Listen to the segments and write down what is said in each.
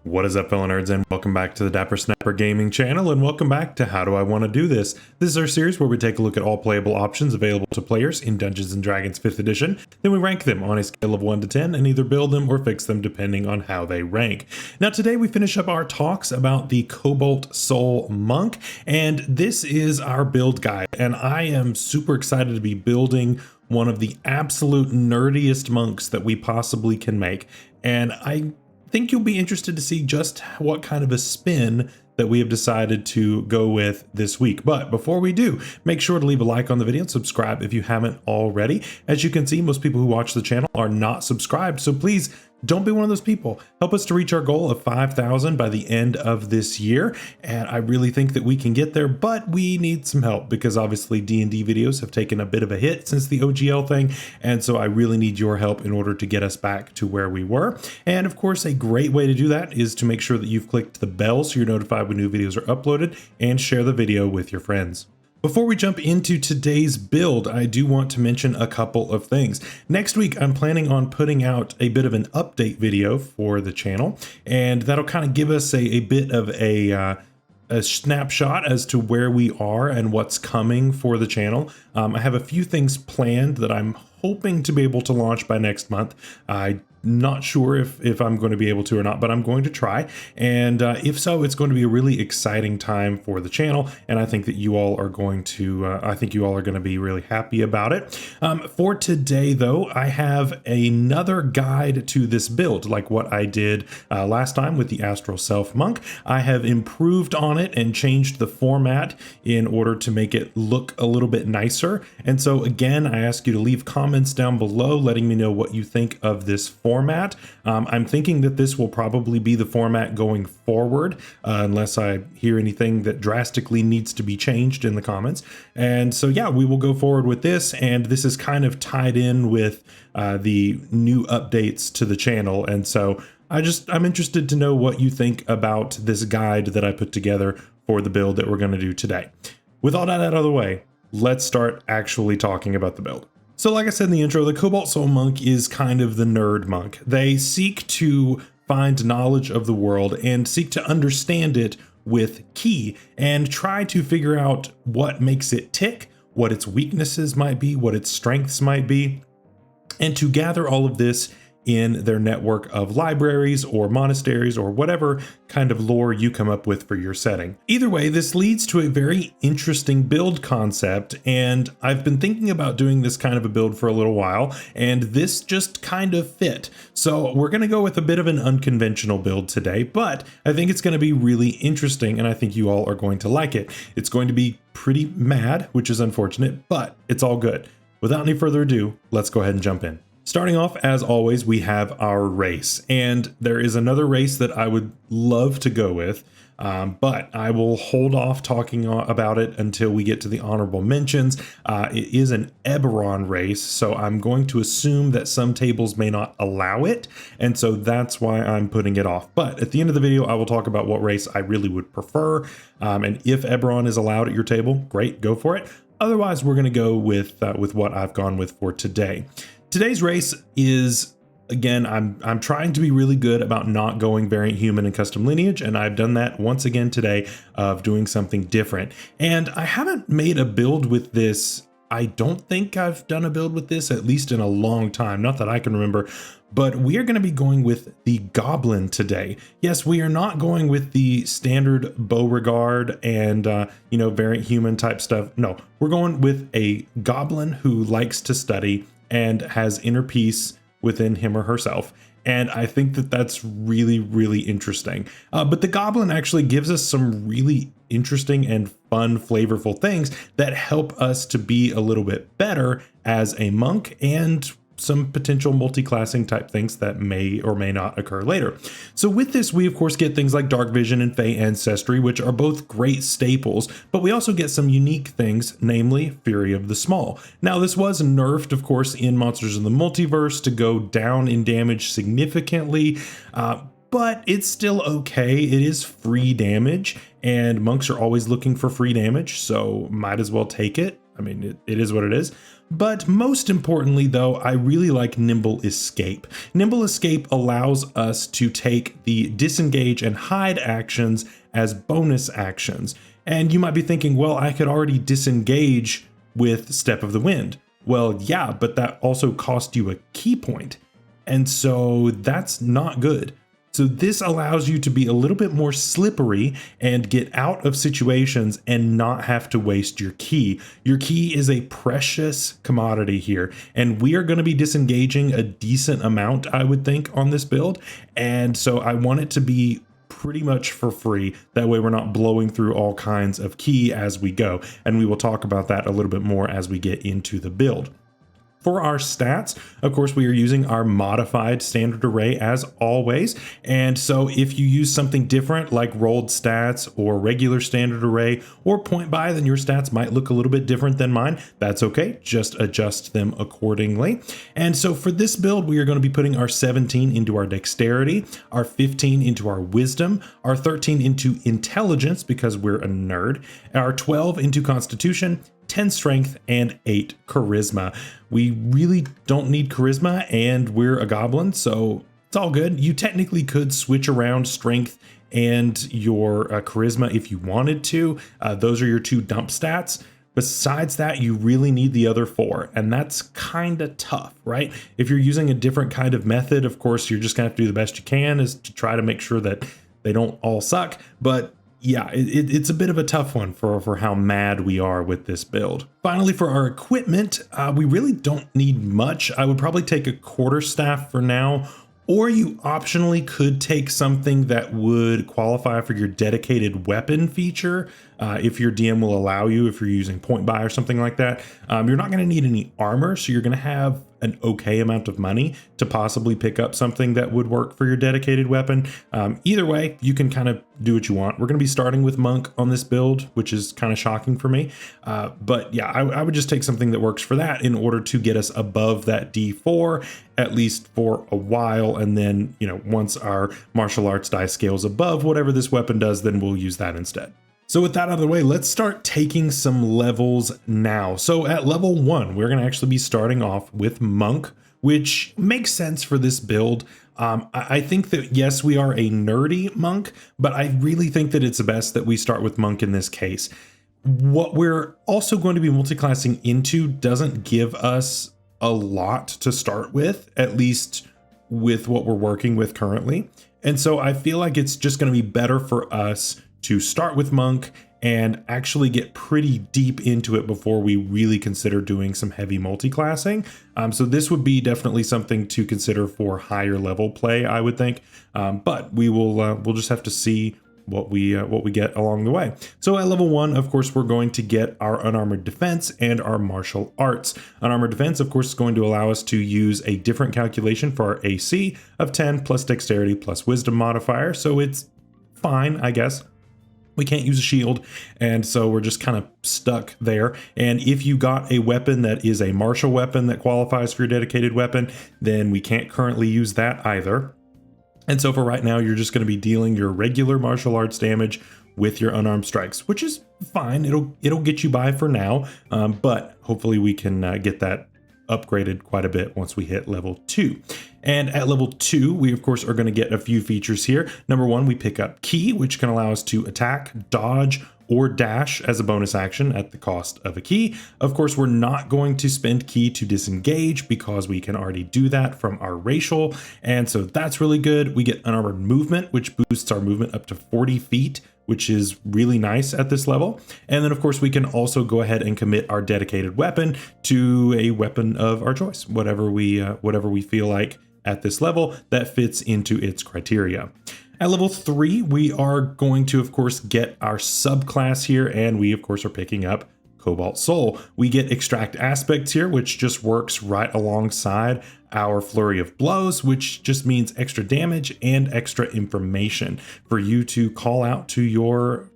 What is up, fellow nerds, and welcome back to the Dapper Snapper Gaming channel, and welcome back to How Do I Want to Do This? This is our series where we take a look at all playable options available to players in Dungeons & Dragons 5th edition, then we rank them on a scale of 1 to 10 and either build them or fix them depending on how they rank. Now today we finish up our talks about the Cobalt Soul Monk, and this is our build guide, and I am super excited to be building one of the absolute nerdiest monks that we possibly can make, and I think you'll be interested to see just what kind of a spin that we have decided to go with this week. But before we do, make sure to leave a like on the video and subscribe if you haven't already. As you can see, most people who watch the channel are not subscribed, so please don't be one of those people. Help us to reach our goal of 5,000 by the end of this year. And I really think that we can get there, but we need some help because obviously D&D videos have taken a bit of a hit since the OGL thing. And so I really need your help in order to get us back to where we were. And of course, a great way to do that is to make sure that you've clicked the bell so you're notified when new videos are uploaded, and share the video with your friends. Before we jump into today's build, I do want to mention a couple of things. Next week, I'm planning on putting out a bit of an update video for the channel, and that'll kind of give us a bit of a snapshot as to where we are and what's coming for the channel. I have a few things planned that I'm hoping to be able to launch by next month. I'm not sure if I'm going to be able to or not, but I'm going to try. And if so, it's going to be a really exciting time for the channel. And I think that you all are going to, be really happy about it. For today, though, I have another guide to this build, like what I did last time with the Astral Self Monk. I have improved on it and changed the format in order to make it look a little bit nicer. And so again, I ask you to leave comments down below letting me know what you think of this format. I'm thinking that this will probably be the format going forward, unless I hear anything that drastically needs to be changed in the comments. And so yeah, we will go forward with this, and this is kind of tied in with the new updates to the channel. And so I'm interested to know what you think about this guide that I put together for the build that we're going to do today. With all that out of the way, let's start actually talking about the build. So like I said in the intro, the Cobalt Soul Monk is kind of the nerd monk. They seek to find knowledge of the world and seek to understand it with ki and try to figure out what makes it tick, what its weaknesses might be, what its strengths might be, and to gather all of this in their network of libraries or monasteries or whatever kind of lore you come up with for your setting. Either way, this leads to a very interesting build concept, and I've been thinking about doing this kind of a build for a little while, and this just kind of fit. So we're going to go with a bit of an unconventional build today, but I think it's going to be really interesting, and I think you all are going to like it. It's going to be pretty mad, which is unfortunate, but it's all good. Without any further ado, let's go ahead and jump in. Starting off, as always, we have our race, and there is another race that I would love to go with, but I will hold off talking about it until we get to the honorable mentions. It is an Eberron race, so I'm going to assume that some tables may not allow it, and so that's why I'm putting it off. But at the end of the video, I will talk about what race I really would prefer, and if Eberron is allowed at your table, great, go for it. Otherwise, we're going to go with what I've gone with for today. Today's race is, again, I'm trying to be really good about not going variant human and custom lineage, and I've done that once again today of doing something different. And I haven't made a build with this. I don't think I've done a build with this, at least in a long time, not that I can remember, but we are going to be going with the Goblin today. Yes, we are not going with the standard Beauregard and, variant human type stuff. No, we're going with a Goblin who likes to study and has inner peace within him or herself. And I think that that's really, really interesting. But the Goblin actually gives us some really interesting and fun, flavorful things that help us to be a little bit better as a monk, and some potential multi-classing type things that may or may not occur later. So with this, we of course get things like Dark Vision and Fey Ancestry, which are both great staples, but we also get some unique things, namely Fury of the Small. Now this was nerfed, of course, in Monsters of the Multiverse to go down in damage significantly, but it's still okay. It is free damage, and monks are always looking for free damage, so might as well take it. I mean, it is what it is. But most importantly, though, I really like Nimble Escape. Nimble Escape allows us to take the disengage and hide actions as bonus actions. And you might be thinking, well, I could already disengage with Step of the Wind. Well, yeah, but that also cost you a key point. And so that's not good. So this allows you to be a little bit more slippery and get out of situations and not have to waste your key. Your key is a precious commodity here, and we are going to be disengaging a decent amount, I would think, on this build. And so I want it to be pretty much for free. That way we're not blowing through all kinds of key as we go. And we will talk about that a little bit more as we get into the build. For our stats, of course, we are using our modified standard array as always. And so if you use something different like rolled stats or regular standard array or point by, then your stats might look a little bit different than mine. That's okay. Just adjust them accordingly. And so for this build, we are going to be putting our 17 into our dexterity, our 15 into our wisdom, our 13 into intelligence because we're a nerd, our 12 into constitution, 10 strength, and 8 charisma. We really don't need charisma, and we're a goblin, so it's all good. You technically could switch around strength and your charisma if you wanted to. Those are your two dump stats. Besides that, you really need the other 4, and that's kind of tough, right? If you're using a different kind of method, of course, you're just gonna have to do the best you can is to try to make sure that they don't all suck, but yeah, it's a bit of a tough one for how mad we are with this build. Finally, for our equipment, we really don't need much. I would probably take a quarterstaff for now, or you optionally could take something that would qualify for your dedicated weapon feature if your DM will allow you, if you're using point buy or something like that. You're not going to need any armor, so you're going to have an okay amount of money to possibly pick up something that would work for your dedicated weapon. Either way, you can kind of do what you want. We're going to be starting with Monk on this build, which is kind of shocking for me. But yeah, I would just take something that works for that in order to get us above that D4, at least for a while. And then, you know, once our martial arts die scales above whatever this weapon does, then we'll use that instead. So with that out of the way, let's start taking some levels now. So at level 1, we're going to actually be starting off with Monk, which makes sense for this build. I think that, yes, we are a nerdy monk, but I really think that it's best that we start with Monk in this case. What we're also going to be multiclassing into doesn't give us a lot to start with, at least with what we're working with currently. And so I feel like it's just going to be better for us to start with Monk and actually get pretty deep into it before we really consider doing some heavy multi-classing. So this would be definitely something to consider for higher level play, I would think. But we'll just have to see what we get along the way. So at level 1, of course, we're going to get our unarmored defense and our martial arts. Unarmored defense, of course, is going to allow us to use a different calculation for our AC of 10 plus dexterity plus wisdom modifier. So it's fine, I guess. We can't use a shield, and so we're just kind of stuck there. And if you got a weapon that is a martial weapon that qualifies for your dedicated weapon, then we can't currently use that either. And so for right now, you're just going to be dealing your regular martial arts damage with your unarmed strikes, which is fine. It'll get you by for now, but hopefully we can get that upgraded quite a bit once we hit level 2. And at level 2, we of course are going to get a few features here. Number 1, we pick up Key, which can allow us to attack, dodge, or dash as a bonus action at the cost of a key. Of course, we're not going to spend Key to disengage because we can already do that from our racial. And so that's really good. We get unarmored movement, which boosts our movement up to 40 feet, which is really nice at this level. And then of course we can also go ahead and commit our dedicated weapon to a weapon of our choice, whatever we feel like at this level that fits into its criteria. At level 3, we are going to, of course, get our subclass here, and we, of course, are picking up Cobalt Soul. We get Extract Aspects here, which just works right alongside our Flurry of Blows, which just means extra damage and extra information for you to call out to your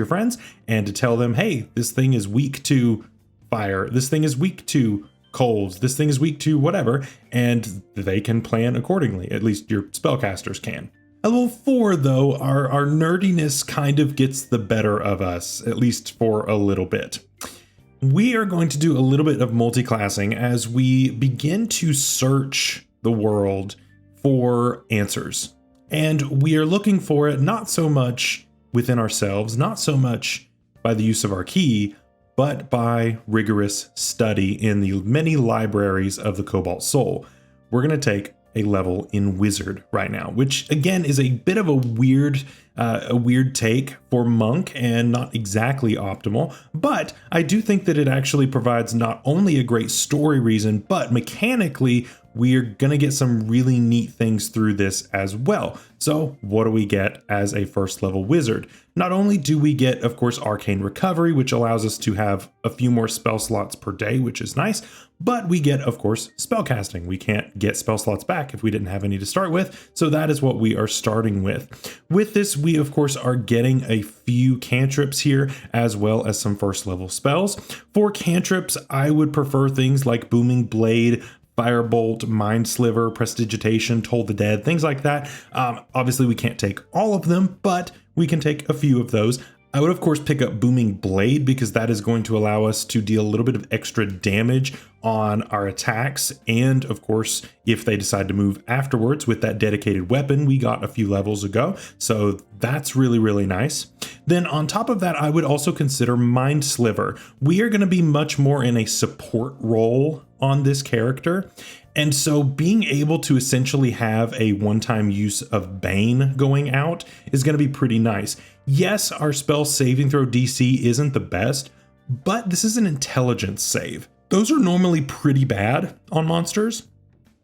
friends and to tell them, hey, this thing is weak to fire, this thing is weak to colds, this thing is weak to whatever, and they can plan accordingly. At least your spellcasters can. At level 4, though, our nerdiness kind of gets the better of us, at least for a little bit. we are going to do a little bit of multi-classing as we begin to search the world for answers. And we are looking for it not so much within ourselves, not so much by the use of our key, but by rigorous study in the many libraries of the Cobalt Soul. We're going to take a level in Wizard right now, which again is a bit of a weird take for Monk and not exactly optimal, but I do think that it actually provides not only a great story reason, but mechanically we are going to get some really neat things through this as well. So what do we get as a first level wizard? Not only do we get, of course, Arcane Recovery, which allows us to have a few more spell slots per day, which is nice, but we get, of course, spellcasting. We can't get spell slots back if we didn't have any to start with, so that is what we are starting with. With this, we, of course, are getting a few cantrips here, as well as some first level spells. For cantrips, I would prefer things like Booming Blade, Firebolt, Mind Sliver, Prestidigitation, Toll the Dead, things like that. Obviously, we can't take all of them, but we can take a few of those. I would, of course, pick up Booming Blade because that is going to allow us to deal a little bit of extra damage on our attacks. And, of course, if they decide to move afterwards with that dedicated weapon we got a few levels ago. So that's really, really nice. Then on top of that, I would also consider Mind Sliver. We are going to be much more in a support role on this character. And so being able to essentially have a one-time use of Bane going out is going to be pretty nice. Yes, our spell saving throw DC isn't the best, but this is an intelligence save. Those are normally pretty bad on monsters.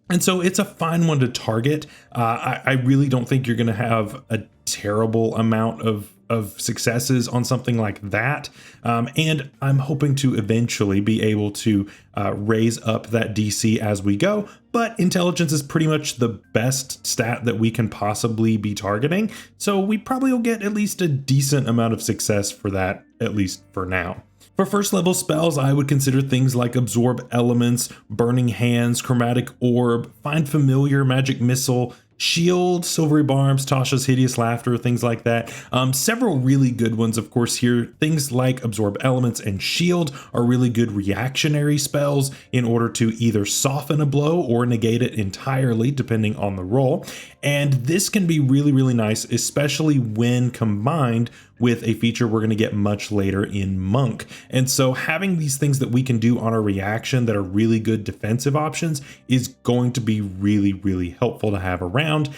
And so it's a fine one to target. I really don't think you're going to have a terrible amount of successes on something like that. And I'm hoping to eventually be able to raise up that DC as we go. But intelligence is pretty much the best stat that we can possibly be targeting. So we probably will get at least a decent amount of success for that, at least for now. For first level spells, I would consider things like Absorb Elements, Burning Hands, Chromatic Orb, Find Familiar, Magic Missile, Shield, Silvery Barbs, Tasha's Hideous Laughter, things like that. Several really good ones, of course, here. Things like Absorb Elements and Shield are really good reactionary spells in order to either soften a blow or negate it entirely, depending on the roll. And this can be really, really nice, especially when combined with a feature we're going to get much later in Monk. And so having these things that we can do on a reaction that are really good defensive options is going to be really, really helpful to have around.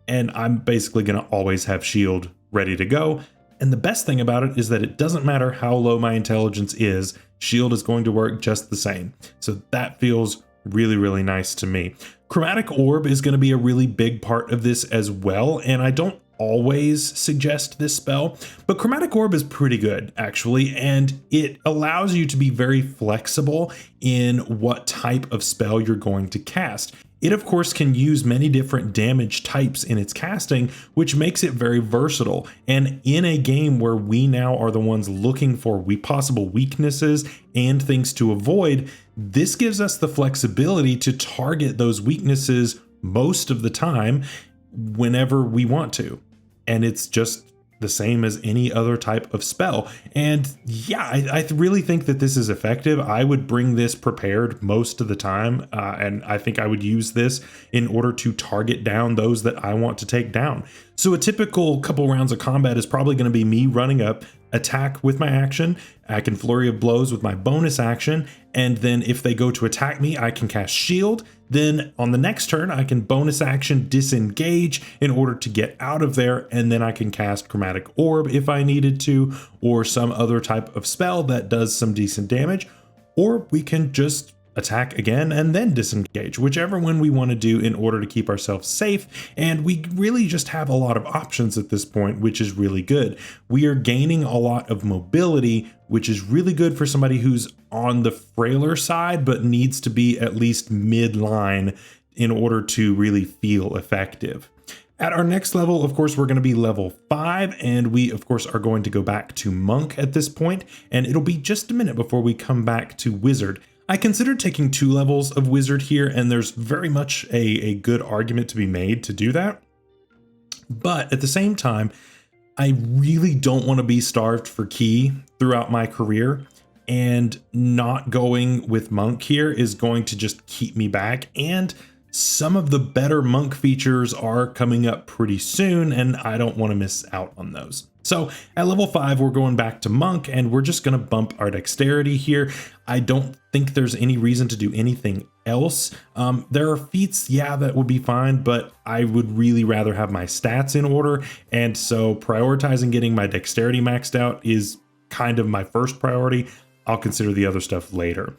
And I'm basically going to always have Shield ready to go. And the best thing about it is that it doesn't matter how low my intelligence is, Shield is going to work just the same. So that feels really, really nice to me. Chromatic Orb is going to be a really big part of this as well. And I don't always suggest this spell, but Chromatic Orb is pretty good actually, and it allows you to be very flexible in what type of spell you're going to cast. It of course can use many different damage types in its casting, which makes it very versatile. And in a game where we now are the ones looking for possible weaknesses and things to avoid, this gives us the flexibility to target those weaknesses most of the time whenever we want to. And it's just the same as any other type of spell. And yeah, I really think that this is effective. I would bring this prepared most of the time. And I think I would use this in order to target down those that I want to take down. So a typical couple rounds of combat is probably going to be me running up, attack with my action. I can Flurry of Blows with my bonus action. And then if they go to attack me, I can cast Shield. Then on the next turn, I can bonus action Disengage in order to get out of there. And then I can cast Chromatic Orb if I needed to, or some other type of spell that does some decent damage. Or we can just attack again and then disengage, whichever one we want to do in order to keep ourselves safe. And we really just have a lot of options at this point, which is really good. We are gaining a lot of mobility, which is really good for somebody who's on the frailer side, but needs to be at least midline in order to really feel effective. At our next level, of course, we're going to be level 5, and we, of course, are going to go back to Monk at this point, and it'll be just a minute before we come back to Wizard. I considered taking 2 levels of Wizard here, and there's very much a good argument to be made to do that. But at the same time, I really don't want to be starved for ki throughout my career. and not going with Monk here is going to just keep me back. And some of the better Monk features are coming up pretty soon, and I don't want to miss out on those. So at level 5, we're going back to Monk, and we're just going to bump our dexterity here. I don't think there's any reason to do anything else. There are feats, yeah, that would be fine, but I would really rather have my stats in order. And so prioritizing getting my dexterity maxed out is kind of my first priority. I'll consider the other stuff later.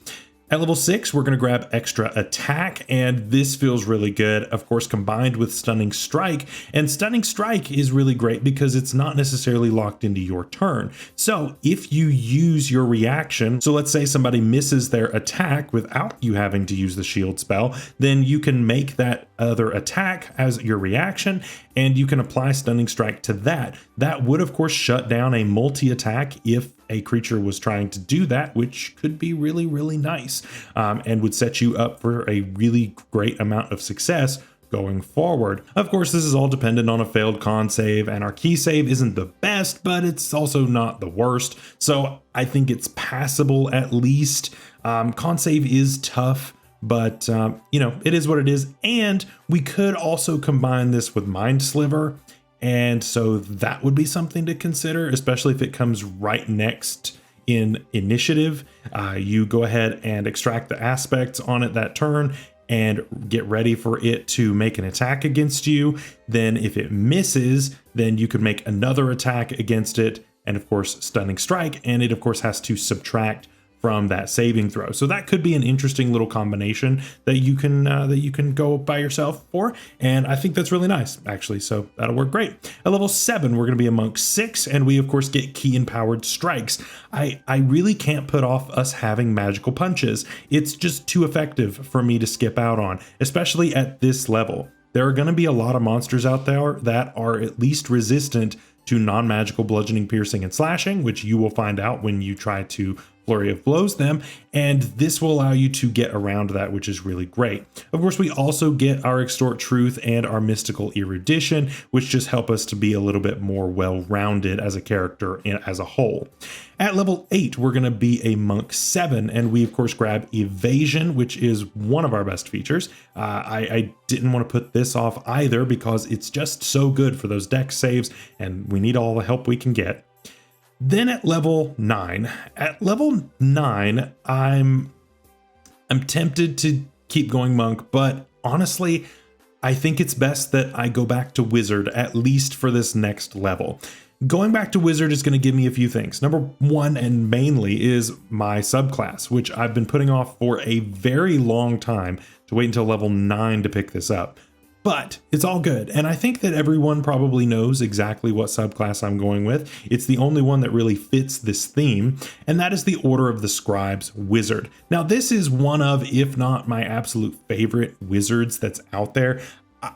At level 6, we're going to grab extra attack, and this feels really good, of course, combined with stunning strike. And stunning strike is really great because it's not necessarily locked into your turn. So if you use your reaction, so let's say somebody misses their attack without you having to use the shield spell, then you can make that other attack as your reaction, and you can apply stunning strike to that. That would, of course, shut down a multi-attack if a creature was trying to do that, which could be really, really nice, and would set you up for a really great amount of success going forward. Of course, this is all dependent on a failed con save, and our key save isn't the best, but it's also not the worst. So I think it's passable at least. Con save is tough, but you know, it is what it is. And we could also combine this with Mind Sliver. And so that would be something to consider, especially if it comes right next in initiative. You go ahead and extract the aspects on it that turn and get ready for it to make an attack against you. Then if it misses, then you could make another attack against it. And of course, stunning strike. And it of course has to subtract from that saving throw. So that could be an interesting little combination that you can go by yourself for. And I think that's really nice, actually. So that'll work great. At level 7, we're going to be a Monk 6, and we of course get key empowered strikes. I really can't put off us having magical punches. It's just too effective for me to skip out on, especially at this level. There are going to be a lot of monsters out there that are at least resistant to non-magical bludgeoning, piercing, and slashing, which you will find out when you try to Flurry of Blows them, and this will allow you to get around that, which is really great. Of course, we also get our Extort Truth and our Mystical Erudition, which just help us to be a little bit more well-rounded as a character as a whole. At level 8, we're going to be a Monk 7, and we of course grab Evasion, which is one of our best features. I didn't want to put this off either because it's just so good for those dex saves, and we need all the help we can get. Then at level 9, I'm tempted to keep going Monk, but honestly, I think it's best that I go back to Wizard, at least for this next level. Going back to Wizard is going to give me a few things. Number 1, and mainly, is my subclass, which I've been putting off for a very long time to wait until level 9 to pick this up. But it's all good, and I think that everyone probably knows exactly what subclass I'm going with. It's the only one that really fits this theme, and that is the Order of the Scribes Wizard. Now, this is one of, if not my absolute favorite wizards that's out there.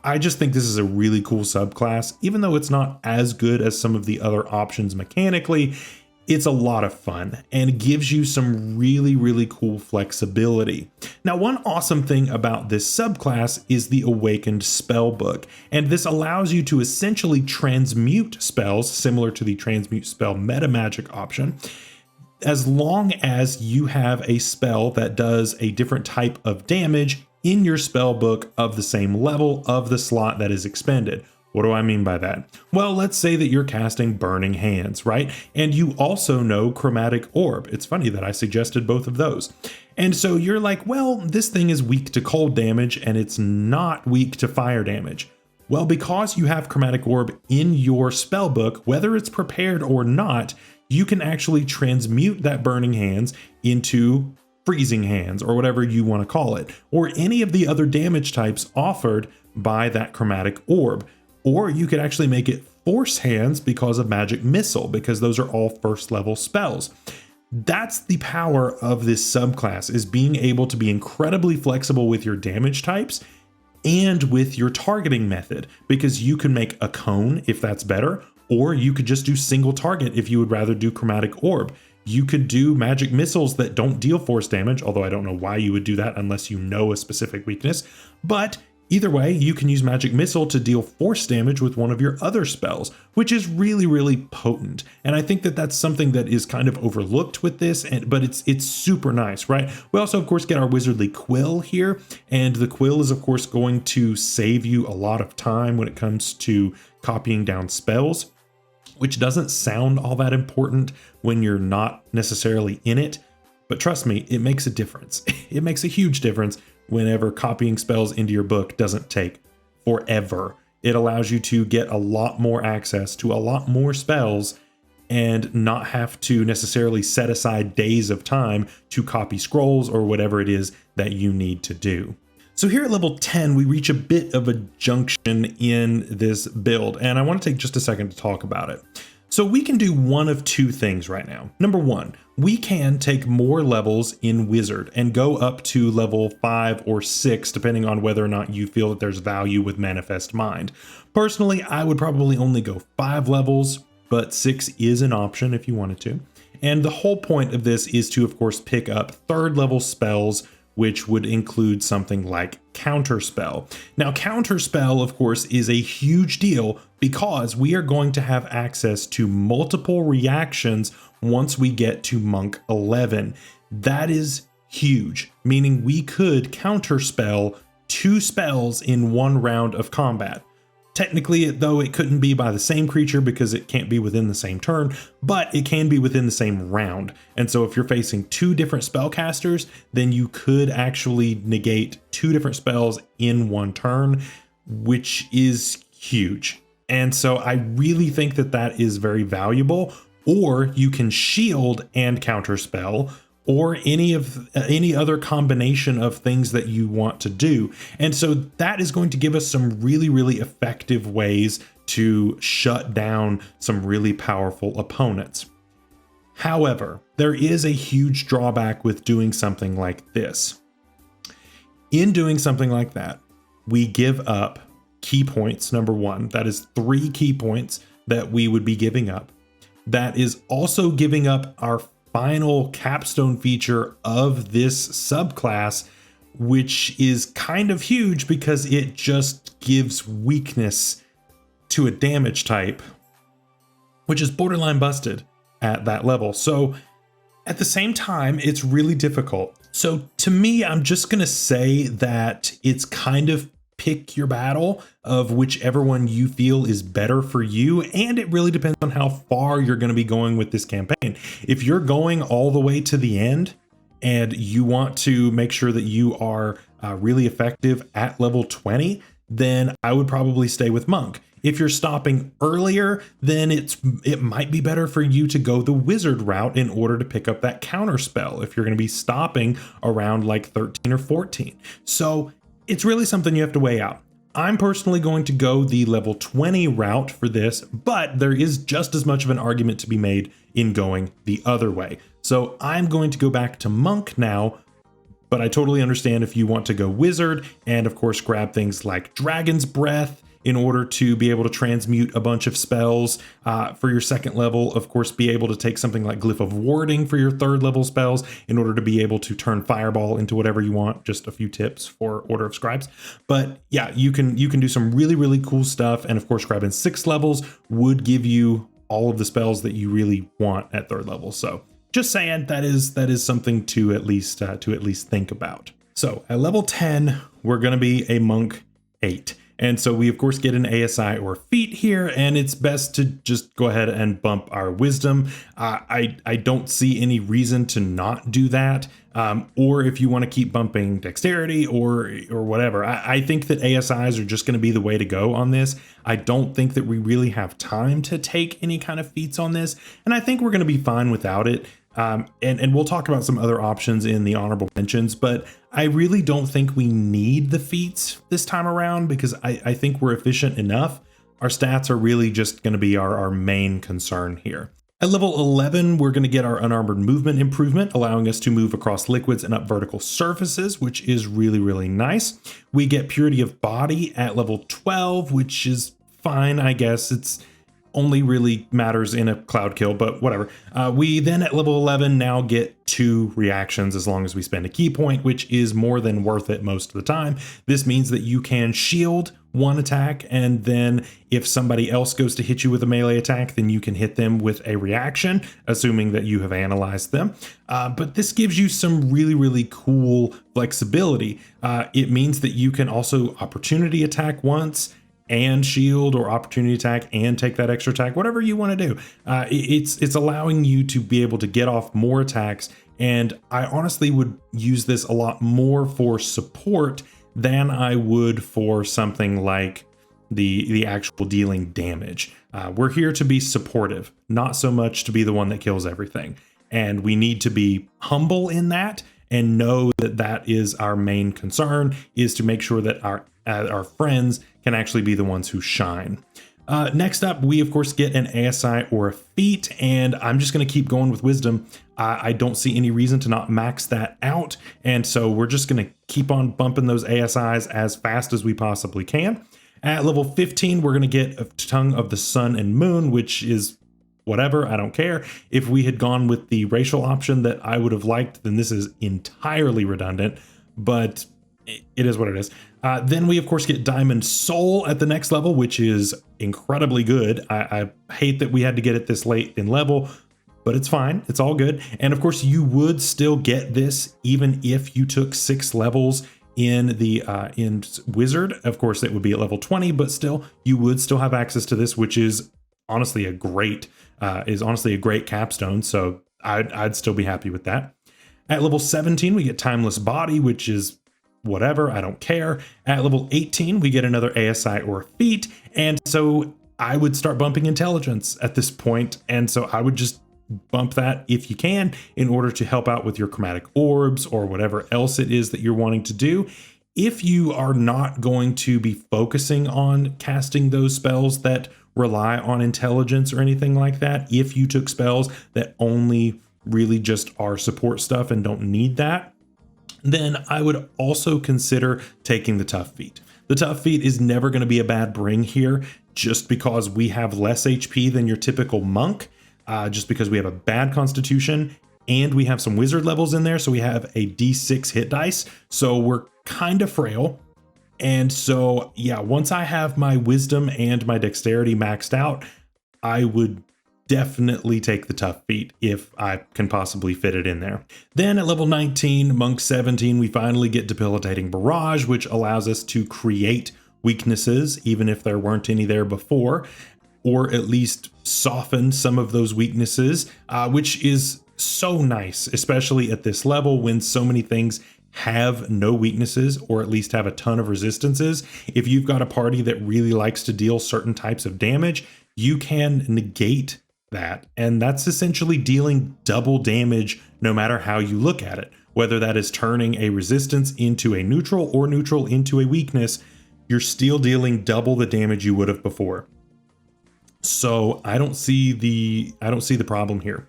I just think this is a really cool subclass. Even though it's not as good as some of the other options mechanically, it's a lot of fun and gives you some really, really cool flexibility. Now, one awesome thing about this subclass is the Awakened Spellbook, and this allows you to essentially transmute spells similar to the Transmute Spell Meta Magic option, as long as you have a spell that does a different type of damage in your spellbook of the same level of the slot that is expended. What do I mean by that? Well, let's say that you're casting Burning Hands, right? And you also know Chromatic Orb. It's funny that I suggested both of those. And so you're like, well, this thing is weak to cold damage and it's not weak to fire damage. Well, because you have Chromatic Orb in your spellbook, whether it's prepared or not, you can actually transmute that Burning Hands into Freezing Hands, or whatever you want to call it, or any of the other damage types offered by that Chromatic Orb. Or you could actually make it Force Hands because of Magic Missile, because those are all first level spells. That's the power of this subclass, is being able to be incredibly flexible with your damage types and with your targeting method, because you can make a cone if that's better, or you could just do single target if you would rather do Chromatic Orb. You could do magic missiles that don't deal force damage, although I don't know why you would do that unless you know a specific weakness, but Either way, you can use Magic Missile to deal force damage with one of your other spells, which is really, really potent. And I think that that's something that is kind of overlooked with this, but it's super nice, right? We also, of course, get our Wizardly Quill here, and the Quill is, of course, going to save you a lot of time when it comes to copying down spells, which doesn't sound all that important when you're not necessarily in it. But trust me, it makes a difference. It makes a huge difference whenever copying spells into your book doesn't take forever. It allows you to get a lot more access to a lot more spells and not have to necessarily set aside days of time to copy scrolls or whatever it is that you need to do. So here at level 10, we reach a bit of a junction in this build, and I want to take just a second to talk about it. So we can do one of two things right now. Number one, we can take more levels in Wizard and go up to level 5 or 6, depending on whether or not you feel that there's value with Manifest Mind. Personally, I would probably only go 5 levels, but 6 is an option if you wanted to. And the whole point of this is to, of course, pick up 3rd level spells, which would include something like Counterspell. Now, Counterspell, of course, is a huge deal because we are going to have access to multiple reactions once we get to Monk 11. That is huge, meaning we could Counterspell 2 spells in 1 round of combat. Technically, though, it couldn't be by the same creature because it can't be within the same turn, but it can be within the same round. And so if you're facing 2 different spellcasters, then you could actually negate 2 different spells in 1 turn, which is huge. And so I really think that that is very valuable. Or you can shield and counterspell, or any other combination of things that you want to do. And so that is going to give us some really, really effective ways to shut down some really powerful opponents. However, there is a huge drawback with doing something like this. In doing something like that, we give up key points, number 1. That is 3 key points that we would be giving up. That is also giving up our final capstone feature of this subclass, which is kind of huge because it just gives weakness to a damage type, which is borderline busted at that level. So at the same time, it's really difficult. So to me, I'm just going to say that it's kind of pick your battle of whichever one you feel is better for you. And it really depends on how far you're going to be going with this campaign. If you're going all the way to the end and you want to make sure that you are really effective at level 20, then I would probably stay with Monk. If you're stopping earlier, then it might be better for you to go the Wizard route in order to pick up that counter spell if you're going to be stopping around like 13 or 14. So it's really something you have to weigh out. I'm personally going to go the level 20 route for this, but there is just as much of an argument to be made in going the other way. So I'm going to go back to Monk now, but I totally understand if you want to go Wizard and of course grab things like Dragon's Breath in order to be able to transmute a bunch of spells for your 2nd level. Of course, be able to take something like Glyph of Warding for your 3rd level spells in order to be able to turn Fireball into whatever you want. Just a few tips for Order of Scribes. But yeah, you can do some really, really cool stuff. And of course, grabbing 6 levels would give you all of the spells that you really want at 3rd level. So just saying, that is something to at least think about. So at level 10, we're going to be a Monk 8. And so we, of course, get an ASI or feat here, and it's best to just go ahead and bump our wisdom. I don't see any reason to not do that. Or if you want to keep bumping dexterity or whatever. I think that ASIs are just going to be the way to go on this. I don't think that we really have time to take any kind of feats on this, and I think we're going to be fine without it. And we'll talk about some other options in the honorable mentions, but I really don't think we need the feats this time around because I think we're efficient enough. Our stats are really just going to be our main concern here. At level 11, we're going to get our unarmored movement improvement, allowing us to move across liquids and up vertical surfaces, which is really, really nice. We get purity of body at level 12, which is fine, I guess. It's only really matters in a cloud kill, but whatever. We then at level 11 now get 2 reactions as long as we spend a key point, which is more than worth it most of the time. This means that you can shield 1 attack, and then if somebody else goes to hit you with a melee attack, then you can hit them with a reaction, assuming that you have analyzed them. But this gives you some really cool flexibility. It means that you can also opportunity attack once and shield, or opportunity attack and take that extra attack, whatever you want to do. It's allowing you to be able to get off more attacks, and I honestly would use this a lot more for support than I would for something like the actual dealing damage. We're here to be supportive, not so much to be the one that kills everything. And we need to be humble in that and know that that is our main concern, is to make sure that our friends can actually be the ones who shine. Next up, we of course get an ASI or a feat, and I'm just going to keep going with wisdom. I don't see any reason to not max that out, and so we're just going to keep on bumping those ASIs as fast as we possibly can. At level 15, we're going to get a Tongue of the Sun and Moon, which is whatever, I don't care. If we had gone with the racial option that I would have liked, then this is entirely redundant, but it is what it is. Then we of course get Diamond Soul at the next level, which is incredibly good. I hate that we had to get it this late in level, but it's fine. It's all good. And of course you would still get this even if you took 6 levels in the in Wizard. Of course it would be at level 20, but still you would still have access to this, which is honestly a great capstone. So I'd still be happy with that. At level 17, we get Timeless Body, which is whatever, I don't care. At level 18, we get another ASI or feat, and so I would start bumping intelligence at this point, and so I would just bump that if you can in order to help out with your chromatic orbs or whatever else it is that you're wanting to do. If you are not going to be focusing on casting those spells that rely on intelligence or anything like that, if you took spells that only really just are support stuff and don't need that, then I would also consider taking the Tough Feat. The Tough Feat is never going to be a bad bring here, just because we have less HP than your typical monk, just because we have a bad constitution and we have some wizard levels in there. So we have a D6 hit dice. So we're kind of frail. And so, yeah, once I have my wisdom and my dexterity maxed out, I would definitely take the Tough Feat if I can possibly fit it in there. Then at level 19, Monk 17, we finally get Debilitating Barrage, which allows us to create weaknesses, even if there weren't any there before, or at least soften some of those weaknesses, which is so nice, especially at this level when so many things have no weaknesses, or at least have a ton of resistances. If you've got a party that really likes to deal certain types of damage, you can negate that, and that's essentially dealing double damage no matter how you look at it. Whether that is turning a resistance into a neutral or neutral into a weakness, you're still dealing double the damage you would have before. So I don't see the problem here.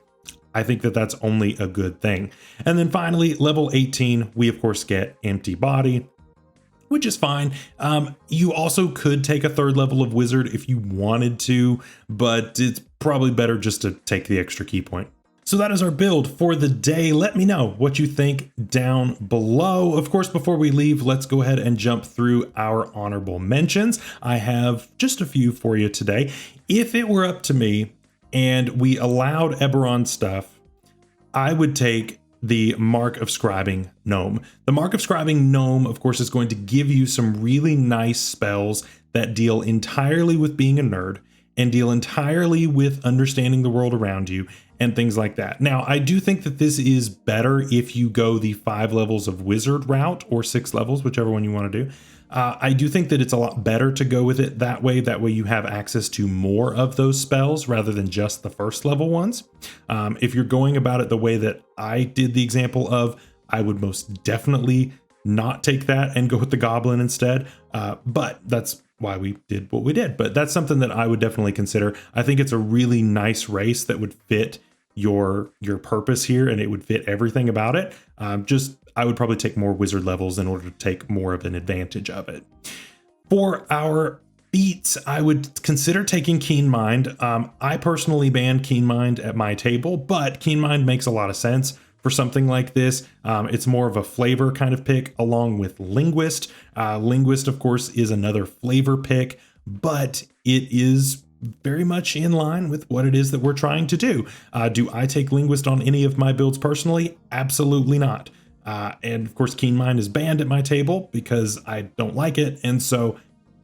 I think that that's only a good thing. And then finally, level 18, we of course get Empty Body, which is fine. You also could take a 3rd level of Wizard if you wanted to, but it's probably better just to take the extra key point. So that is our build for the day. Let me know what you think down below. Of course, before we leave, let's go ahead and jump through our honorable mentions. I have just a few for you today. If it were up to me and we allowed Eberron stuff, I would take the Mark of Scribing Gnome. The Mark of Scribing Gnome, of course, is going to give you some really nice spells that deal entirely with being a nerd and deal entirely with understanding the world around you and things like that. Now, I do think that this is better if you go the 5 levels of Wizard route, or 6 levels, whichever one you want to do. I do think that it's a lot better to go with it that way. That way you have access to more of those spells rather than just the 1st level ones. If you're going about it the way that I did the example of, I would most definitely not take that and go with the Goblin instead. But that's why we did what we did. But that's something that I would definitely consider. I think it's a really nice race that would fit your purpose here, and it would fit everything about it. I would probably take more Wizard levels in order to take more of an advantage of it. For our feats, I would consider taking Keen Mind. I personally banned Keen Mind at my table, but Keen Mind makes a lot of sense for something like this. It's more of a flavor kind of pick along with Linguist. Linguist, of course, is another flavor pick, but it is very much in line with what it is that we're trying to do. Do I take Linguist on any of my builds personally? Absolutely not. And of course, Keen Mind is banned at my table because I don't like it. And so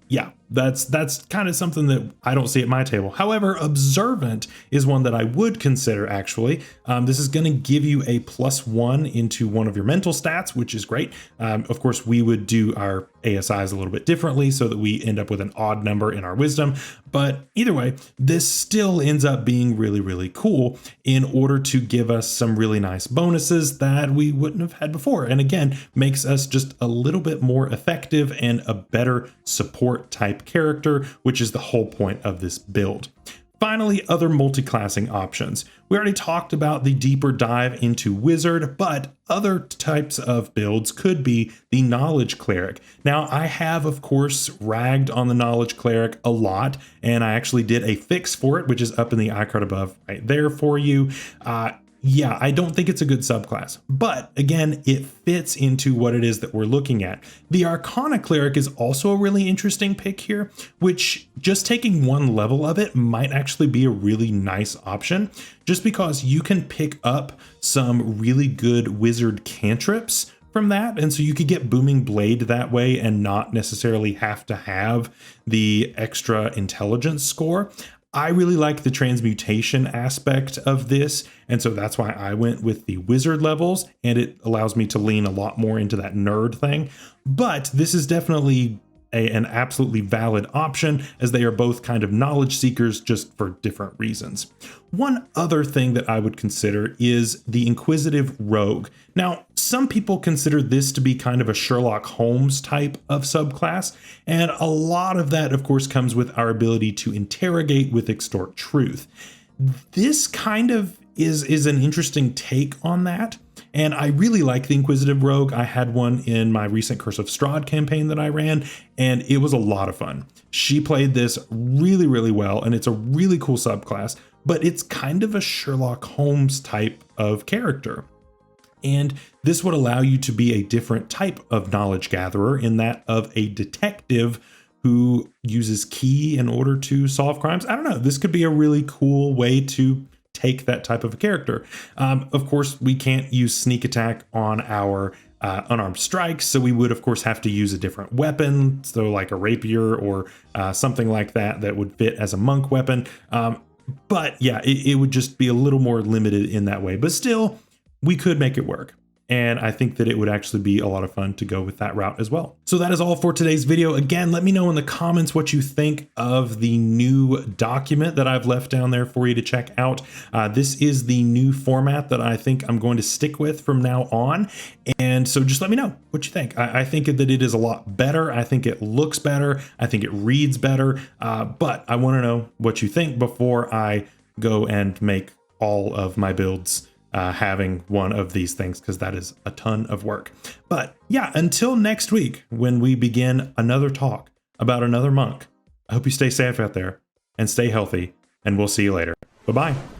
yeah, that's kind of something that I don't see at my table. However, Observant is one that I would consider actually. This is going to give you a +1 into one of your mental stats, which is great. Of course, we would do our ASIs a little bit differently so that we end up with an odd number in our wisdom. But either way, this still ends up being really, really cool in order to give us some really nice bonuses that we wouldn't have had before. And again, makes us just a little bit more effective and a better support type character, which is the whole point of this build. Finally, other multi-classing options. We already talked about the deeper dive into Wizard, but other types of builds could be the Knowledge Cleric. Now, I have, of course, ragged on the Knowledge Cleric a lot, and I actually did a fix for it, which is up in the icard above right there for you. Yeah, I don't think it's a good subclass, but again, it fits into what it is that we're looking at. The Arcana Cleric is also a really interesting pick here, which just taking one level of it might actually be a really nice option, just because you can pick up some really good wizard cantrips from that. And so you could get Booming Blade that way and not necessarily have to have the extra intelligence score. I really like the transmutation aspect of this, and so that's why I went with the wizard levels, and it allows me to lean a lot more into that nerd thing. But this is definitely an absolutely valid option, as they are both kind of knowledge seekers, just for different reasons. One other thing that I would consider is the Inquisitive Rogue. Now, some people consider this to be kind of a Sherlock Holmes type of subclass, and a lot of that, of course, comes with our ability to interrogate with Extort Truth. This kind of is an interesting take on that. And I really like the Inquisitive Rogue. I had one in my recent Curse of Strahd campaign that I ran, and it was a lot of fun. She played this really, really well, and it's a really cool subclass, but it's kind of a Sherlock Holmes type of character. And this would allow you to be a different type of knowledge gatherer, in that of a detective who uses key in order to solve crimes. I don't know, this could be a really cool way to take that type of a character. Of course, we can't use sneak attack on our unarmed strikes, so we would of course have to use a different weapon, so like a rapier or something like that that would fit as a monk weapon. But yeah, it would just be a little more limited in that way, but still we could make it work. And I think that it would actually be a lot of fun to go with that route as well. So that is all for today's video. Again, let me know in the comments what you think of the new document that I've left down there for you to check out. This is the new format that I think I'm going to stick with from now on. And so just let me know what you think. I think that it is a lot better. I think it looks better. I think it reads better. But I want to know what you think before I go and make all of my builds having one of these things, because that is a ton of work. But yeah, until next week, when we begin another talk about another monk, I hope you stay safe out there and stay healthy, and we'll see you later. Bye-bye.